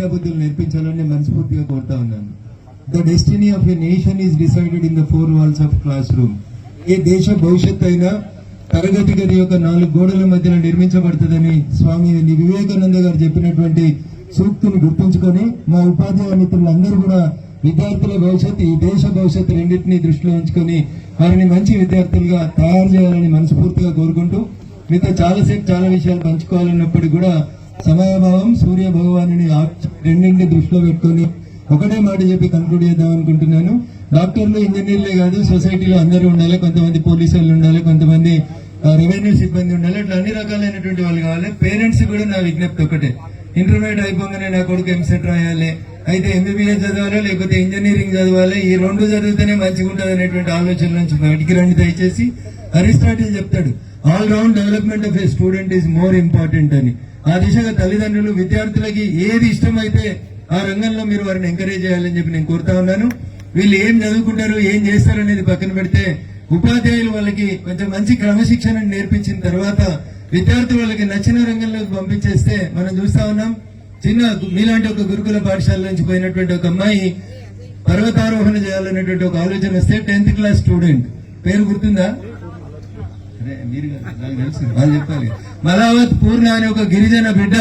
విద్యాబుద్ధులు నేర్పించాలని మనస్ఫూర్తిగా కోరుతా ఉన్నాను. The destiny of a nation is decided in the 4 walls of classroom. ఏ దేశ భవిష్యత్తు అయినా తరగతి గది యొక్క 4 గోడల మధ్యన నిర్మించబడుతుందని స్వామి వివేకానంద గారు చెప్పినటువంటి సూక్తిని గుర్తుంచుకొని మా ఉపాధ్యాయ మిత్రులందరూ కూడా విద్యార్థుల భవిష్యత్తు, ఈ దేశ భవిష్యత్తు రెండింటినీ దృష్టిలో ఉంచుకొని వారిని మంచి విద్యార్థులుగా తయారు చేయాలని మనస్ఫూర్తిగా కోరుకుంటూ, మీతో చాలాసేపు చాలా విషయాలు పంచుకోవాలన్నప్పటికీ కూడా సమయాభావం, సూర్య భగవాను రెండింటిని దృష్టిలో పెట్టుకొని ఒకటే మాట చెప్పి కన్క్లూడ్ చేద్దాం అనుకుంటున్నాను. డాక్టర్లు, ఇంజనీర్లే కాదు, సొసైటీలో అందరూ ఉండాలి. కొంతమంది పోలీసు వాళ్ళు ఉండాలి, కొంతమంది రెవెన్యూ సిబ్బంది ఉండాలి. అట్లా అన్ని రకాలైనటువంటి వాళ్ళు కావాలి. పేరెంట్స్ కూడా నా విజ్ఞప్తి ఒకటే, ఇంటర్మీడియట్ అయిపోగానే నా కొడుకు ఎంసెట్ రాయాలి, అయితే ఎంబీబీఎస్ చదవాలి, లేకపోతే ఇంజనీరింగ్ చదవాలి, ఈ 2 చదివితేనే మంచిగా ఉంటుంది అనేటువంటి ఆలోచన నుంచి బయటికి రండి దయచేసి. అరిస్టాటిల్ చెప్తాడు, all round development of A student is more important అని. ఆ దిశగా తల్లిదండ్రులు విద్యార్థులకి ఏది ఇష్టమైతే ఆ రంగంలో మీరు వారిని ఎంకరేజ్ చేయాలని చెప్పి నేను కోరుతా ఉన్నాను. వీళ్ళు ఏం చదువుకుంటారు, ఏం చేస్తారు అనేది పక్కన పెడితే, ఉపాధ్యాయులు వాళ్ళకి కొంచెం మంచి క్రమశిక్షణ నేర్పించిన తర్వాత విద్యార్థులు వాళ్ళకి నచ్చిన రంగంలోకి పంపించేస్తే మనం చూస్తా ఉన్నాం. చిన్న మీలాంటి ఒక గురుకుల పాఠశాల నుంచి పోయినటువంటి ఒక అమ్మాయి పర్వతారోహణ చేయాలనేటువంటి ఒక ఆలోచన వస్తే 10th క్లాస్ స్టూడెంట్, పేరు గుర్తుందా? మీరు వాళ్ళు చెప్పాలి. మలావత్ పూర్ణ అనే ఒక గిరిజన బిడ్డ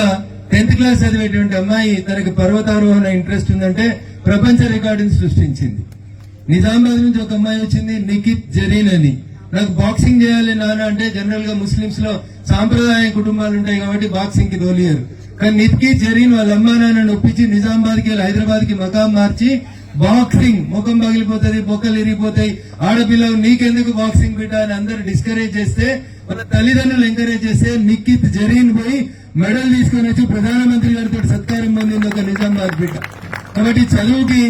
10th క్లాస్ చదివేటువంటి అమ్మాయి తనకి పర్వతారోహణ ఇంట్రెస్ట్ ఉందంటే ప్రపంచ రికార్డుని సృష్టించింది. నిజామాబాద్ నుంచి ఒక అమ్మాయి వచ్చింది, నిఖిత్ జరీన్ అని. నాకు బాక్సింగ్ చేయాలి నాన్న అంటే, జనరల్ గా ముస్లింస్ లో సాంప్రదాయ కుటుంబాలు ఉంటాయి కాబట్టి బాక్సింగ్ కి తోలియారు. కానీ నిఖిత్ జరీన్ వాళ్ళ అమ్మా నాన్నని ఒప్పించి నిజామాబాద్ కి హైదరాబాద్ కి మకాం మార్చి బాక్సింగ్, ముఖం పగిలిపోతుంది, బొక్కలు ఇరిగిపోతాయి, ఆడపిల్లలు నీకెందుకు బాక్సింగ్ బిడ్డ అని అందరు డిస్కరేజ్ చేస్తే, వాళ్ళ తల్లిదండ్రులు ఎంకరేజ్ చేస్తే నిఖిత్ జరీన్ పోయి మెడల్ తీసుకొని వచ్చి ప్రధానమంత్రి గారితో సత్కారం పొందింది ఒక నిజామాబాద్ బిడ్డ. కాబట్టి చదువుకి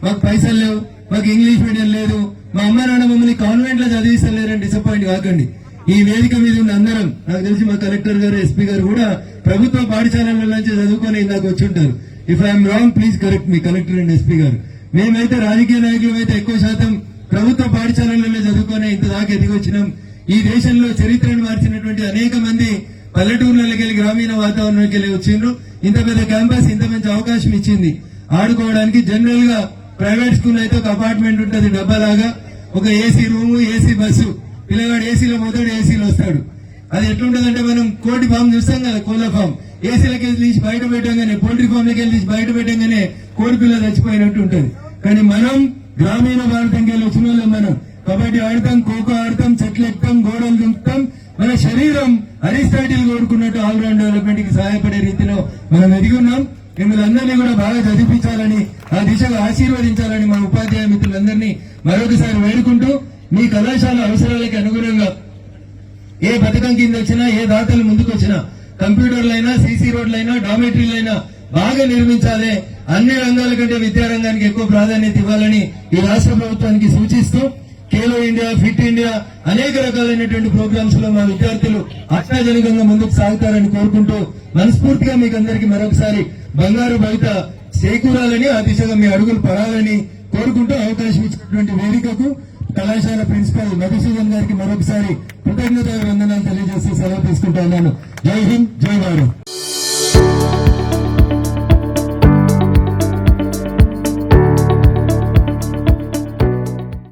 మాకు పైసలు లేవు, మాకు ఇంగ్లీష్ మీడియం లేదు, మా అమ్మ నాన్న మమ్మల్ని కాన్వెంట్ లో చదివిస్తలేరని డిసప్పాయింట్ కాకండి. ఈ వేదిక మీద ఉన్న అందరం, నాకు తెలిసి మా కలెక్టర్ గారు, ఎస్పీ గారు కూడా ప్రభుత్వ పాఠశాలల నుంచి చదువుకొని ఇందాక వచ్చి ఉంటారు. If I'm wrong please correct me, collector and SP గారు. మేమైతే రాజకీయ నాయకులు అయితే ఎక్కువ శాతం ప్రభుత్వ పాఠశాలలలో చదువుకొని ఇంత దాకా ఎదిగొచ్చినాం. ఈ దేశంలో చరిత్రను మార్చినటువంటి అనేక మంది పల్లెటూర్లకి వెళ్ళి గ్రామీణ వాతావరణంకి వెళ్ళి వచ్చిండ్రు. ఇంత పెద్ద క్యాంపస్ ఇంత మంచి అవకాశం ఇచ్చింది ఆడుకోవడానికి. జనరల్ గా ప్రైవేట్ స్కూల్ అయితే ఒక అపార్ట్మెంట్ ఉంటుంది డబ్బాలాగా, ఒక ఏసీ రూము, ఏసీ బస్సు, పిల్లగాడు ఏసీలో పోతాడు, ఏసీలో వస్తాడు. అది ఎట్లుంటదంటే, మనం కోటి ఫామ్ చూస్తాం కదా, కోళ్ళ ఫామ్, ఏసీలకి వెళ్ళి బయట పెట్టంగానే, పోల్ట్రీ ఫామ్ లకి వెళ్ళి బయట పెట్టంగానే కోడి పిల్ల చచ్చిపోయినట్టు ఉంటది. కానీ మనం గ్రామీణ భారతంకి వెళ్ళి వచ్చిన వాళ్ళం. మనం కబడ్డీ ఆడతాం, ఖోఖో ఆడతాం, చెట్లు ఎక్కుతాం, గోడలు దుంకుతాం. మన శరీరం అరిస్టాటిల్ కోరుకున్నట్టు ఆల్రౌండ్ డెవలప్మెంట్ కి సహాయపడే రీతిలో మనం ఎదిగి ఉన్నాం. మిమ్మల్ని అందరినీ కూడా బాగా చదివించాలని, ఆ దిశగా ఆశీర్వదించాలని మా ఉపాధ్యాయ మిత్రులందరినీ మరొకసారి వేడుకుంటూ, మీ కళాశాల అవసరాలకి అనుగుణంగా ఏ పథకం కింద వచ్చినా, ఏ దాతలు ముందుకు వచ్చినా, కంప్యూటర్లైనా, సీసీ రోడ్లైనా, డామెటరీలైనా బాగా నిర్మించాలి. అన్ని రంగాల కంటే విద్యారంగానికి ఎక్కువ ప్రాధాన్యత ఇవ్వాలని ఈ రాష్ట్ర ప్రభుత్వానికి సూచిస్తూ, ఖేలో ఇండియా, ఫిట్ ఇండియా, అనేక రకాలైనటువంటి ప్రోగ్రామ్స్ లో మా విద్యార్థులు అత్యాధునికంగా ముందుకు సాగుతారని కోరుకుంటూ, మనస్ఫూర్తిగా మీకు అందరికీ మరొకసారి బంగారు బయట చేకూరాలని, ఆ దిశగా మీ అడుగులు పడాలని కోరుకుంటూ, అవకాశం ఇచ్చినటువంటి వేదికకు కళాశాల ప్రిన్సిపల్ మధుసూదన్ గారికి మరొకసారి కృతజ్ఞత వందనాలు తెలియజేస్తూ సెలవు తీసుకుంటా ఉన్నాను. జై హింద్, జై భారత్.